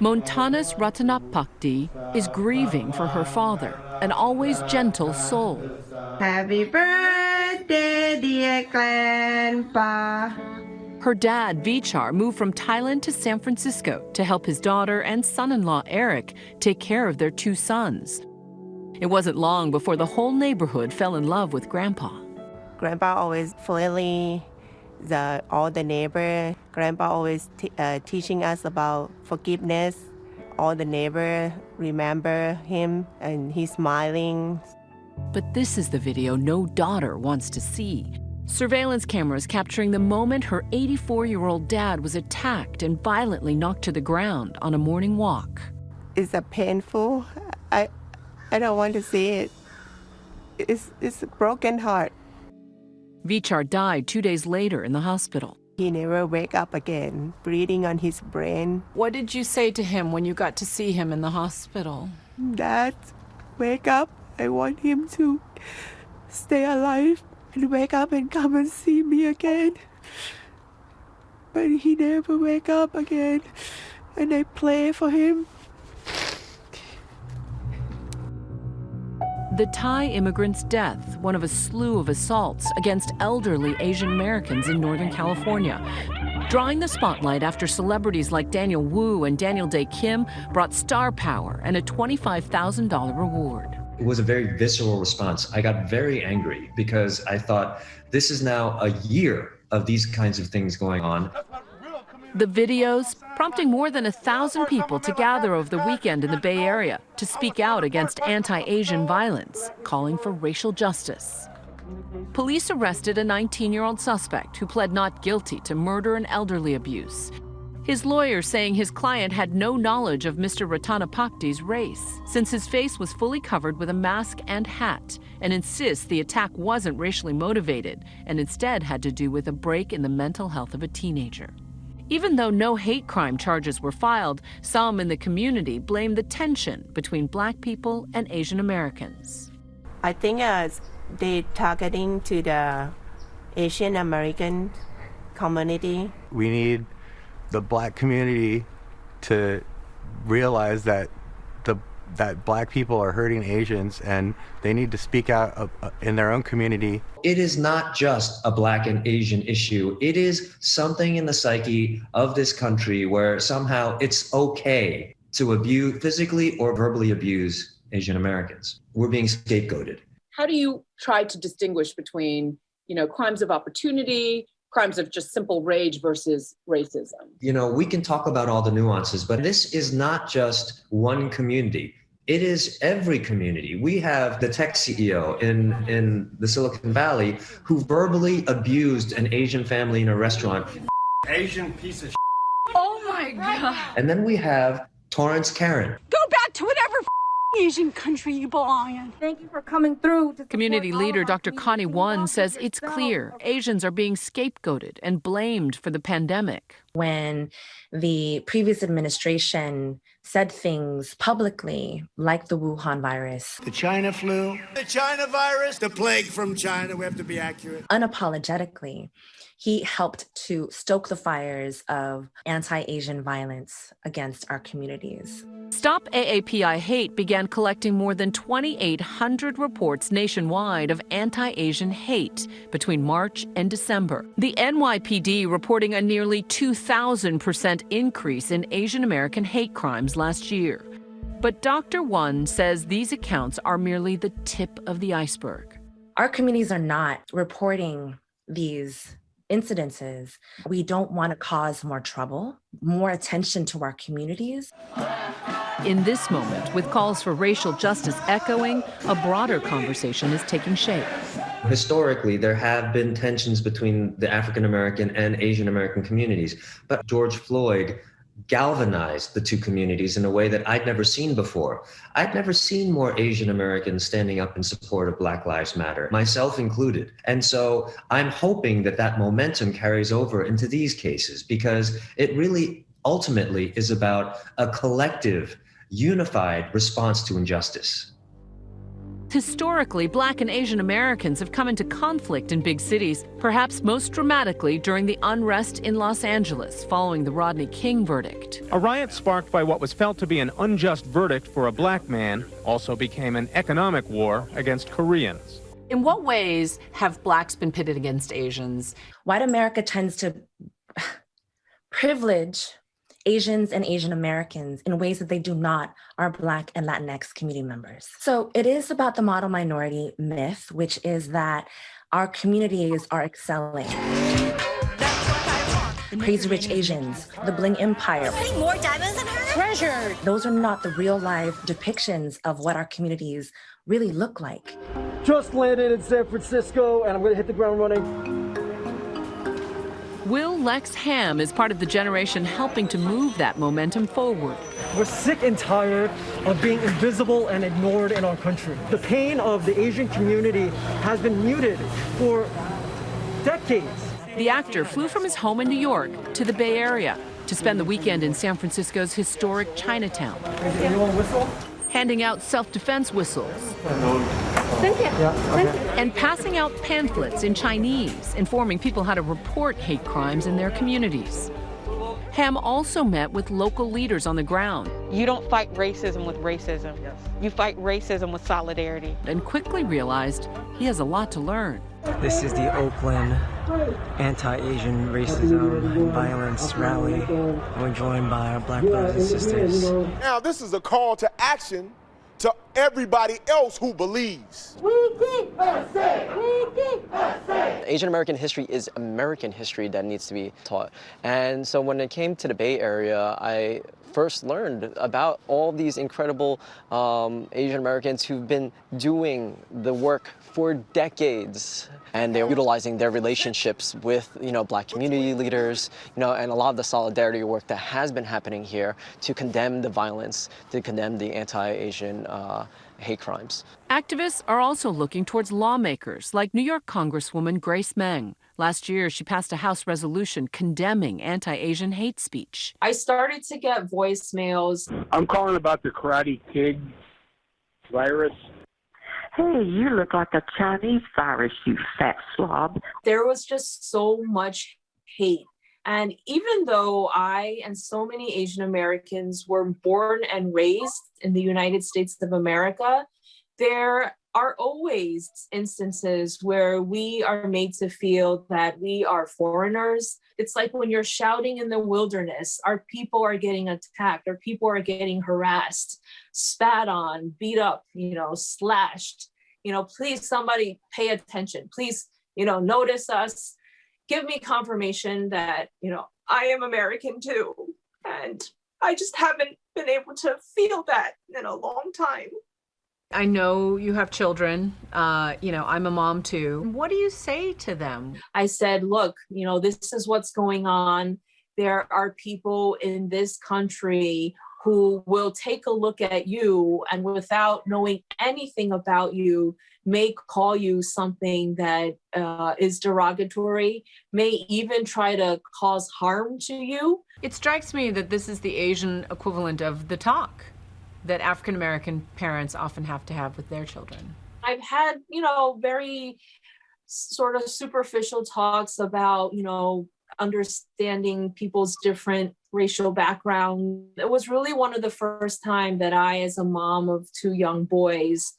Montana's Ratanapakdi is grieving for her father, an always gentle soul. Happy birthday, dear Grandpa. Her dad, Vichar, moved from Thailand to San Francisco to help his daughter and son-in-law, Eric, take care of their two sons. It wasn't long before the whole neighborhood fell in love with Grandpa. Grandpa always friendly, all the neighbor. Grandpa always teaching us about forgiveness. All the neighbor remember him and he's smiling. But this is the video no daughter wants to see. Surveillance cameras capturing the moment her 84-year-old dad was attacked and violently knocked to the ground on a morning walk. It's a painful. I don't want to see it. It's a broken heart. Vichar died 2 days later in the hospital. He never wake up again, bleeding on his brain. What did you say to him when you got to see him in the hospital? Dad, wake up. I want him to stay alive and wake up and come and see me again. But he never wake up again, and I pray for him. The Thai immigrant's death, one of a slew of assaults against elderly Asian Americans in Northern California, drawing the spotlight after celebrities like Daniel Wu and Daniel Dae Kim brought star power and a $25,000 reward. It was a very visceral response. I got very angry because I thought, this is now a year of these kinds of things going on. The videos prompting more than 1,000 people to gather over the weekend in the Bay Area to speak out against anti-Asian violence, calling for racial justice. Police arrested a 19-year-old suspect who pled not guilty to murder and elderly abuse. His lawyer saying his client had no knowledge of Mr. Ratanapakdi's race, since his face was fully covered with a mask and hat, and insists the attack wasn't racially motivated and instead had to do with a break in the mental health of a teenager. Even though no hate crime charges were filed, some in the community blame the tension between Black people and Asian Americans. I think they targeting to the Asian American community. We need the Black community to realize that that Black people are hurting Asians and they need to speak out in their own community. It is not just a Black and Asian issue. It is something in the psyche of this country where somehow it's okay to abuse, physically or verbally abuse Asian Americans. We're being scapegoated. How do you try to distinguish between, crimes of opportunity, crimes of just simple rage versus racism? We can talk about all the nuances, but this is not just one community. It is every community. We have the tech CEO in the Silicon Valley who verbally abused an Asian family in a restaurant. Asian piece of shit. Oh my God. And then we have Torrance Karen. Go back to whatever Asian country you belong in. Thank you for coming through. Community leader Dr. Connie Won says it's clear Asians are being scapegoated and blamed for the pandemic. When the previous administration said things publicly, like the Wuhan virus, The China flu. The China virus. The plague from China. We have to be accurate. unapologetically, he helped to stoke the fires of anti-Asian violence against our communities. Stop AAPI Hate began collecting more than 2,800 reports nationwide of anti-Asian hate between March and December. The NYPD reporting a nearly 2,000% increase in Asian American hate crimes last year. But Dr. Won says these accounts are merely the tip of the iceberg. Our communities are not reporting these incidences. We don't want to cause more trouble, more attention to our communities. In this moment, with calls for racial justice echoing, a broader conversation is taking shape. Historically, there have been tensions between the African American and Asian American communities, but George Floyd galvanized the two communities in a way that I'd never seen before. I'd never seen more Asian Americans standing up in support of Black Lives Matter, myself included. And so I'm hoping that that momentum carries over into these cases, because it really ultimately is about a collective, unified response to injustice. Historically, Black and Asian Americans have come into conflict in big cities, perhaps most dramatically during the unrest in Los Angeles following the Rodney King verdict. A riot sparked by what was felt to be an unjust verdict for a Black man also became an economic war against Koreans. In what ways have Blacks been pitted against Asians? White America tends to privilege Asians and Asian Americans in ways that they do not our Black and Latinx community members. So it is about the model minority myth, which is that our communities are excelling. Crazy Rich Asians, the Bling Empire. Putting more diamonds in her? Treasure. Those are not the real life depictions of what our communities really look like. Just landed in San Francisco and I'm gonna hit the ground running. Will Lex Ham is part of the generation helping to move that momentum forward. We're sick and tired of being invisible and ignored in our country. The pain of the Asian community has been muted for decades. The actor flew from his home in New York to the Bay Area to spend the weekend in San Francisco's historic Chinatown, handing out self-defense whistles. Thank you. Yeah, okay. And passing out pamphlets in Chinese, informing people how to report hate crimes in their communities. Ham also met with local leaders on the ground. You don't fight racism with racism. Yes. You fight racism with solidarity. And quickly realized he has a lot to learn. This is the Oakland anti-Asian racism and violence rally. We're joined by our Black brothers and sisters. Now, this is a call to action to everybody else who believes. Asian American history is American history that needs to be taught. And so when it came to the Bay Area, I first learned about all these incredible Asian Americans who've been doing the work for decades. And they're utilizing their relationships with, Black community leaders, and a lot of the solidarity work that has been happening here to condemn the violence, to condemn the anti-Asian hate crimes. Activists are also looking towards lawmakers like New York Congresswoman Grace Meng. Last year, she passed a House resolution condemning anti-Asian hate speech. I started to get voicemails. I'm calling about the Karate Kid virus. Hey, you look like a Chinese virus, you fat slob. There was just so much hate. And even though I and so many Asian Americans were born and raised in the United States of America, there are always instances where we are made to feel that we are foreigners. It's like when you're shouting in the wilderness, our people are getting attacked, our people are getting harassed, spat on, beat up, slashed. Please somebody pay attention. Please, notice us. Give me confirmation that, I am American too. And I just haven't been able to feel that in a long time. I know you have children. I'm a mom too. What do you say to them? I said, look, this is what's going on. There are people in this country who will take a look at you and without knowing anything about you, may call you something that is derogatory, may even try to cause harm to you. It strikes me that this is the Asian equivalent of the talk that African-American parents often have to have with their children. I've had, very sort of superficial talks about, understanding people's different racial background. It was really one of the first time that I, as a mom of two young boys,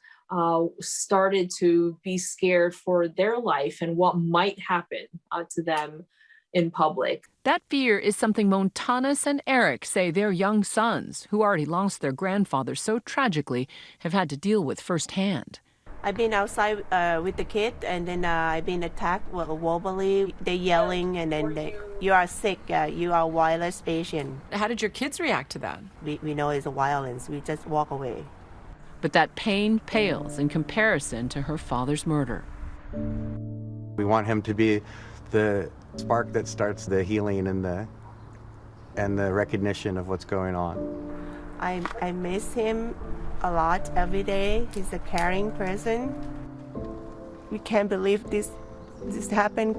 started to be scared for their life and what might happen to them in public. That fear is something Montanas and Eric say their young sons, who already lost their grandfather so tragically, have had to deal with firsthand. I've been outside with the kid, and then I've been attacked verbally. They're yelling, and then you are sick, you are wireless patient. How did your kids react to that? We know it's a violence. We just walk away. But that pain pales in comparison to her father's murder. We want him to be the spark that starts the healing and the recognition of what's going on. I miss him a lot every day. He's a caring person. We can't believe this happened.